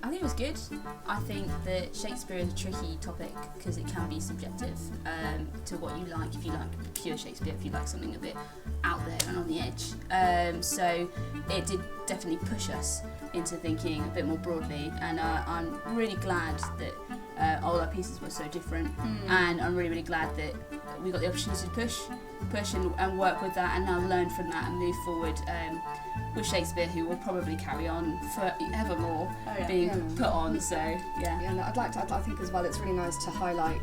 I think it was good. I think that Shakespeare is a tricky topic because it can be subjective to what you like. If you like pure Shakespeare, if you like something a bit out there and on the edge. So it did definitely push us into thinking a bit more broadly, and I'm really glad that all our pieces were so different, and I'm really glad that we got the opportunity to push and work with that, and now learn from that and move forward with Shakespeare, who will probably carry on forevermore being put on. So no, I think as well it's really nice to highlight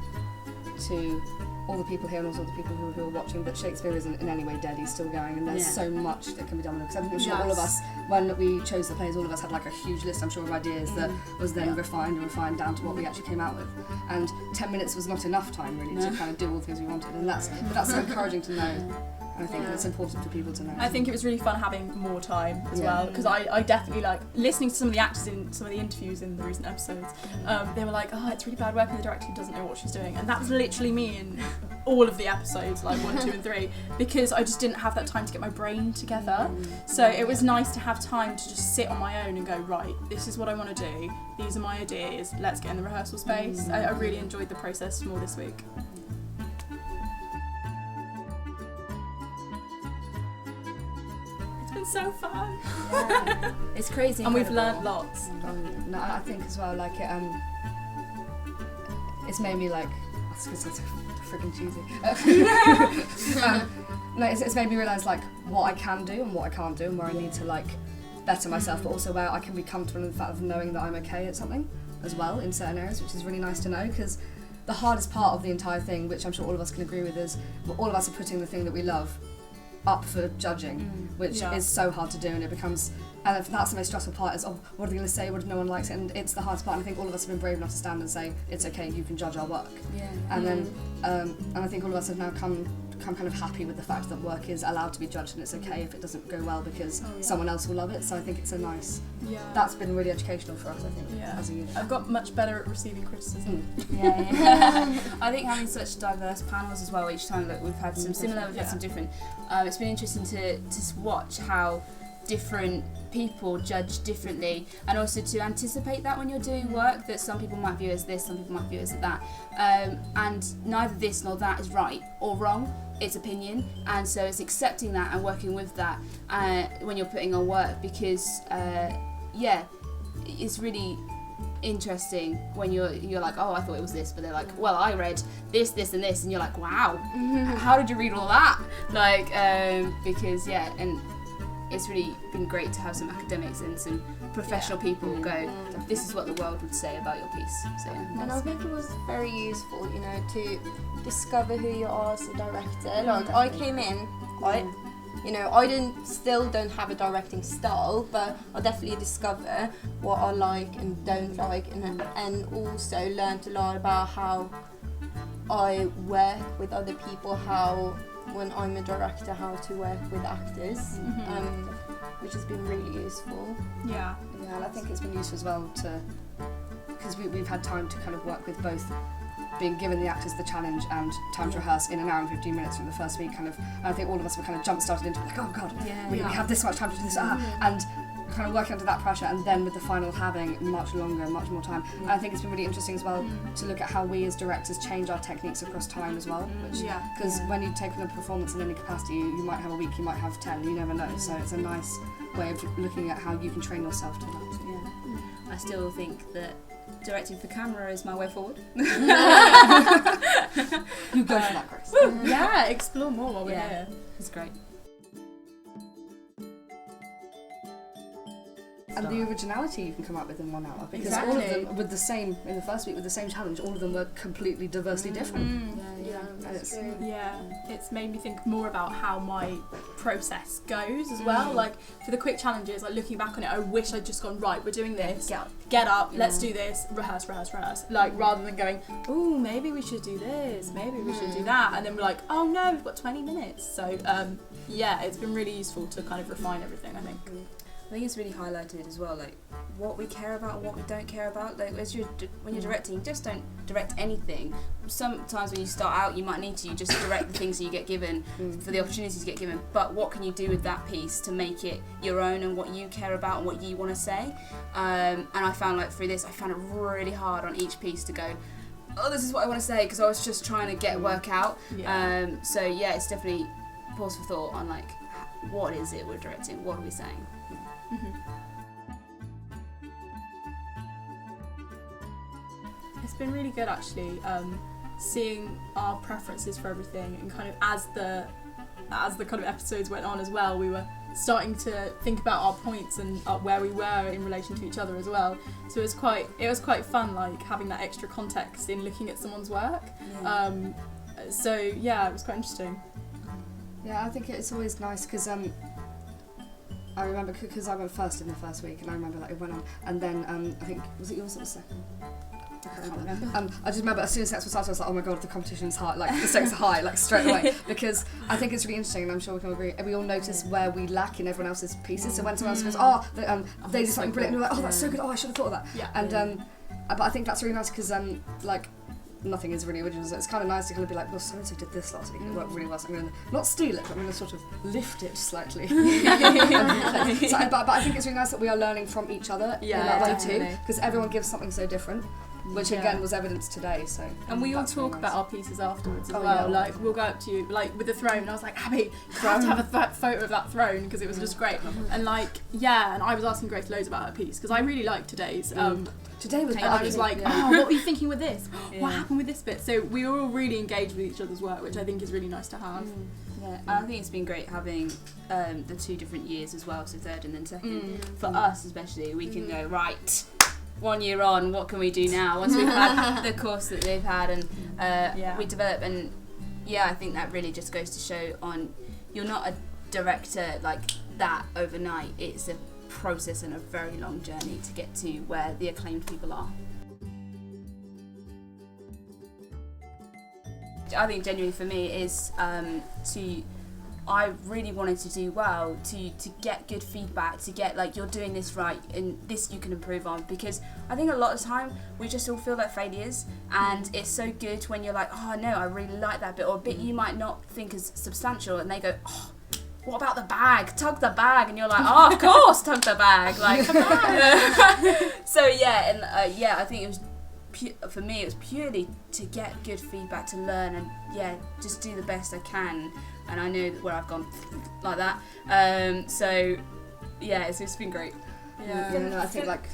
to all the people here and also the people who are watching that Shakespeare isn't in any way dead. He's still going, and there's so much that can be done with it. Because I'm sure all of us, when we chose the plays, all of us had like a huge list, I'm sure, of ideas that was then refined down to what we actually came out with. And 10 minutes was not enough time really to kind of do all the things we wanted, and that's so encouraging to know. I think it's important for people to know. I think it was really fun having more time as well, because I definitely like listening to some of the actors in some of the interviews in the recent episodes. They were like, oh, it's really bad working with the director who doesn't know what she's doing, and that was literally me in all of the episodes, like 1, 2 and 3, because I just didn't have that time to get my brain together. So it was nice to have time to just sit on my own and go, right, this is what I want to do, these are my ideas, let's get in the rehearsal space. I really enjoyed the process more this week. So fun. It's crazy, and we've learnt lots. No, I think as well, like it's made me like, that's because it's freaking cheesy. No, it's made me realise like what I can do and what I can't do, and where I need to like better myself, but also where I can be comfortable in the fact of knowing that I'm okay at something as well in certain areas, which is really nice to know, because the hardest part of the entire thing, which I'm sure all of us can agree with, is all of us are putting the thing that we love up for judging, which is so hard to do, and it becomes, and that's the most stressful part is, oh, what are they going to say, what if no one likes it, and it's the hardest part, and I think all of us have been brave enough to stand and say, it's okay, you can judge our work. And then, and I think all of us have now come kind of happy with the fact that work is allowed to be judged, and it's okay if it doesn't go well because someone else will love it, so I think it's a nice, that's been really educational for us, I think, as a unit. I've got much better at receiving criticism. I think having such diverse panels as well each time, that we've had some similar, we've had some different, it's been interesting to watch how different people judge differently, and also to anticipate that when you're doing work, that some people might view as this, some people might view as that, and neither this nor that is right or wrong, it's opinion, and so it's accepting that and working with that when you're putting on work, because it's really interesting when you're like, oh, I thought it was this, but they're like, well, I read this and this, and you're like, wow, how did you read all that? Like, because and it's really been great to have some academics and some professional people go, this is what the world would say about your piece. So, and I think it was very useful, to discover who you are as a director. Like, I came in, I don't have a directing style, but I definitely discover what I like and don't like, and also learned a lot about how I work with other people, how when I'm a director, how to work with actors, which has been really useful. Yeah, and I think it's been useful as well because we've had time to kind of work with both being given the actors the challenge and time to rehearse in an hour and 15 minutes from the first week, kind of, and I think all of us were kind of jump-started into like, oh god, we have this much time to do this, and kind of working under that pressure, and then with the final having much longer, much more time. And I think it's been really interesting as well to look at how we as directors change our techniques across time as well, because when you take on a performance in any capacity, you might have a week, you might have 10, you never know, so it's a nice way of looking at how you can train yourself to that. I still think that directing for camera is my way forward. You go for that, Chris. Yeah, explore more while we're here. It's great. And the originality you can come up with in 1 hour, because all of them with the same, in the first week with the same challenge, all of them were completely diversely different. It's made me think more about how my process goes as well. Like for the quick challenges, like looking back on it, I wish I'd just gone, right, we're doing this, get up, let's do this, rehearse, like rather than going, oh, maybe we should do this, maybe we should do that, and then we're like, oh no, we've got 20 minutes. So it's been really useful to kind of refine everything, I think. think it's really highlighted as well, like what we care about and what we don't care about. Like when you're directing, just don't direct anything. Sometimes when you start out, you might need to just direct the things that you get given for the opportunities you get given. But what can you do with that piece to make it your own and what you care about and what you want to say? And I found like through this, I found it really hard on each piece to go, oh, this is what I want to say, because I was just trying to get work out. Yeah. So yeah, it's definitely pause for thought on like what is it we're directing, what are we saying. It's been really good actually, seeing our preferences for everything, and kind of as the kind of episodes went on as well, we were starting to think about our points and where we were in relation to each other as well. So it was quite fun, like having that extra context in looking at someone's work. So yeah, it was quite interesting. Yeah, I think it's always nice because I remember because I went first in the first week, and I remember that it went on, and then I think was it yours or the second? I can't remember. I just remember as soon as sex was started, I was like, oh my god, the competition's high, like the stakes are high, like straight away, because I think it's really interesting, and I'm sure we can agree. We all notice where we lack in everyone else's pieces. So when someone else goes, they did something brilliant, and we're like, oh, that's so good. Oh, I should have thought of that. Yeah. And but I think that's really nice because like nothing is really original. So it's kind of nice to kind of be like, well, so and so did this last week and it worked really well. So I'm going to not steal it, but I'm going to sort of lift it slightly. But I think it's really nice that we are learning from each other in that way too, because everyone gives something so different. Which again was evidenced today, so. And we all talk about our pieces afterwards as well. Yeah. Like we'll go up to you, like with the throne, and I was like, Abby, you have to have a photo of that throne because it was just great. And like, and I was asking Grace loads about her piece because I really liked today's. Today was. And I was like, oh, what were you thinking with this? What happened with this bit? So we were all really engaged with each other's work, which I think is really nice to have. Yeah, and I think it's been great having the 2 different years as well, so third and then second. For us especially, we can go, right, 1 year on, what can we do now? Once we've had the course that they've had and we develop, and I think that really just goes to show on, you're not a director like that overnight. It's a process and a very long journey to get to where the acclaimed people are. I think genuinely for me is I really wanted to do well, to get good feedback, to get like, you're doing this right and this you can improve on, because I think a lot of the time we just all feel like failures, and it's so good when you're like, oh no, I really like that bit, or a bit you might not think is substantial, and they go, oh, what about the bag? Tug the bag, and you're like, oh, of course, tug the bag, like, come on. So I think it was for me, it was purely to get good feedback, to learn, and just do the best I can. And I know where I've gone like that. It's been great. I think like.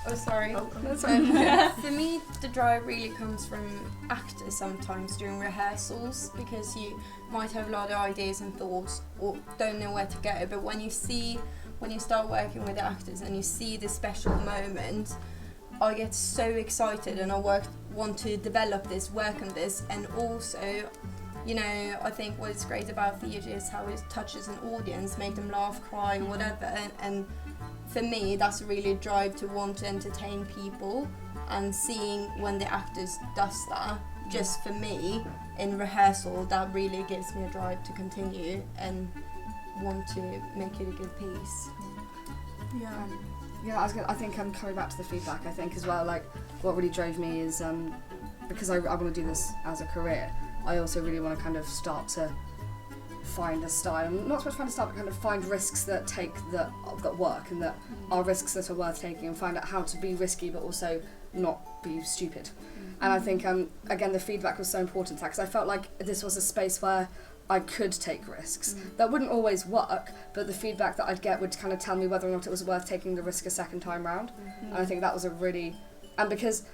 Oh, sorry. That's right. For me, the drive really comes from actors sometimes during rehearsals, because you might have a lot of ideas and thoughts or don't know where to go. But when you start working with the actors and you see the special moment, I get so excited and I want to develop this, work on this, and also, you know, I think what's great about theatre is how it touches an audience, make them laugh, cry, whatever, and for me that's really a drive to want to entertain people, and seeing when the actors does that, just for me, in rehearsal, that really gives me a drive to continue and want to make it a good piece. I think coming back to the feedback, I think as well, like what really drove me is because I want to do this as a career, I also really want to kind of start to find a style, not so much find a style, but kind of find risks that work and that are risks that are worth taking, and find out how to be risky but also not be stupid. And I think again the feedback was so important, because I felt like this was a space where I could take risks. That wouldn't always work, but the feedback that I'd get would kind of tell me whether or not it was worth taking the risk a second time round. And I think that was a really, and because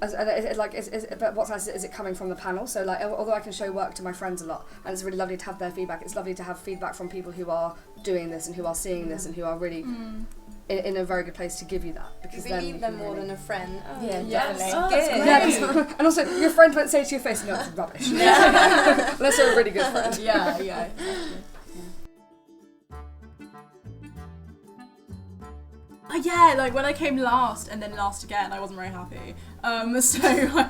but what's nice is it coming from the panel, so like although I can show work to my friends a lot and it's really lovely to have their feedback, it's lovely to have feedback from people who are doing this and who are seeing this and who are really in a very good place to give you that, because you then believe them more than a friend. Definitely. Good. And also your friend won't say to your face, no, it's rubbish. Unless you're a really good friend. Yeah. Like when I came last and then last again, I wasn't very happy. So I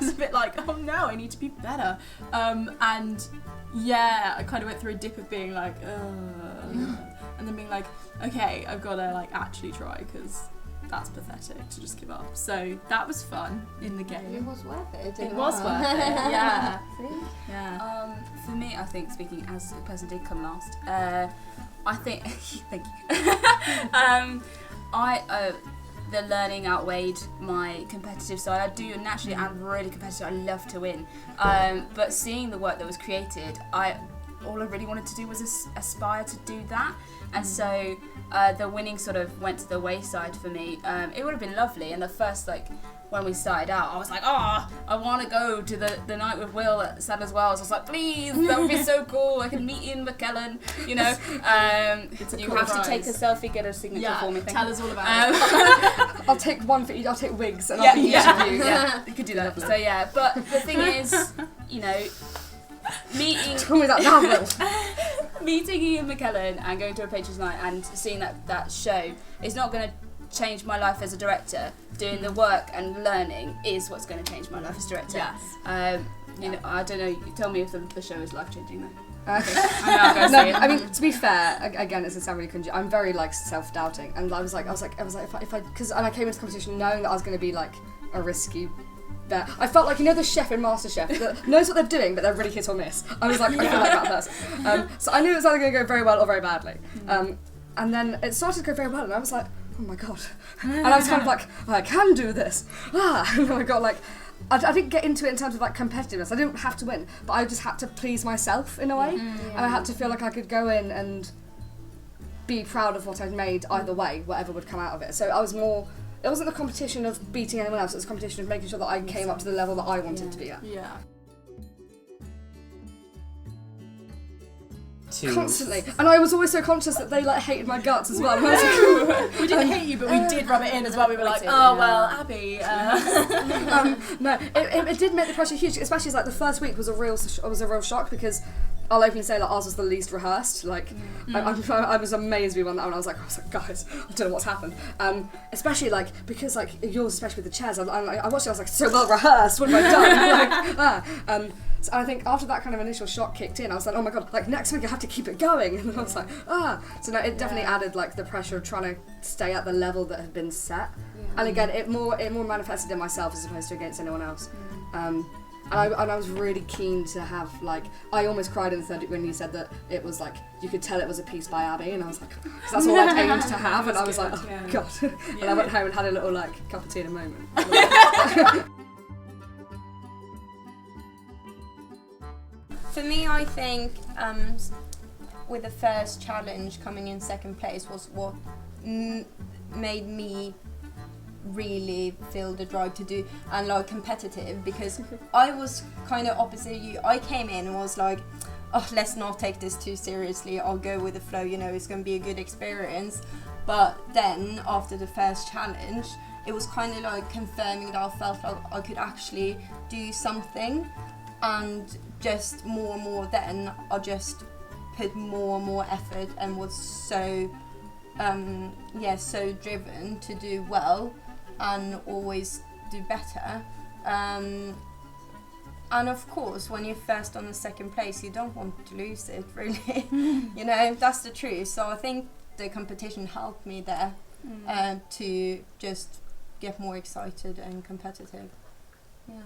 was a bit like, oh no, I need to be better. And I kind of went through a dip of being like, and then being like, okay, I've got to like actually try because that's pathetic to just give up. So that was fun in the It game. was worth it. It was worth it. Yeah. See? Yeah. For me, I think, speaking as the person who did come last, I think, thank you. The learning outweighed my competitive side. I do naturally am really competitive. I love to win. But seeing the work that was created, all I really wanted to do was aspire to do that. And so the winning sort of went to the wayside for me. It would have been lovely. And the first, like, when we started out, I was like, I want to go to the night with Will at Sadler's Wells. I was like, please, that would be so cool. I can meet Ian McKellen, you know. You cool have to prize. take a selfie, get a signature for me. Thank Tell you. us all about it. I'll take one for each. I'll take wigs and Yeah, I'll be each of you. yeah, you could do that. So yeah, but the thing is, you know, meeting Tell me that now, Will. meeting Ian McKellen and going to a Patrons Night and seeing that show is not going to change my life as a director. Doing the work and learning is what's going to change my life as a director. Yes. You know, I don't know. You tell me if the show is life changing though. Okay. I'll go No, see it. I mean, to be fair, again, it's a sound really cringy. I'm very like self-doubting, and I was like, if I, because I came into competition knowing that I was going to be like a risky bet. I felt like, you know, the chef in MasterChef that knows what they're doing, but they're really hit or miss. I was like, I feel like that person. So I knew it was either going to go very well or very badly. And then it started to go very well, and I was like, oh my god. And I was kind of like, I can do this. And then I got like. I didn't get into it in terms of like competitiveness. I didn't have to win, but I just had to please myself in a way. And I had to feel like I could go in and be proud of what I'd made either way, whatever would come out of it. So I was more. It wasn't the competition of beating anyone else. It was a competition of making sure that I came up to the level that I wanted to be at. Yeah. Constantly, and I was always so conscious that they like hated my guts as well. And I was like, We didn't hate you, but we did rub it in as well. We were like, did, oh yeah. well, Abby. no, it did make the pressure huge, especially as like the first week was a real shock because I'll openly say that ours was the least rehearsed. Like I was amazed we won that one. I was like, guys, I don't know what's happened. Especially like because like yours, especially with the chairs, I watched it. I was like, so well rehearsed. What have I done? So I think after that kind of initial shock kicked in, I was like, oh my god, like next week I have to keep it going. And then I was like, So no, it definitely added like the pressure of trying to stay at the level that had been set. And again, it more manifested in myself as opposed to against anyone else. And I was really keen to have like I almost cried in the third when you said that it was like you could tell it was a piece by Abby, and I was like, because that's all I'd aimed to have, and I was like, oh god. And I went home and had a little like cup of tea in a moment. For me, I think with the first challenge, coming in second place was what made me really feel the drive to do and like competitive, because I was kind of opposite you. I came in and was like, oh, let's not take this too seriously, I'll go with the flow, you know, it's going to be a good experience. But then after the first challenge, it was kind of like confirming that I felt like I could actually do something, and just more and more then I just put more and more effort and was so so driven to do well and always do better. And of course, when you're first on the second place, you don't want to lose it, really. You know, that's the truth. So I think the competition helped me there to just get more excited and competitive. Yeah.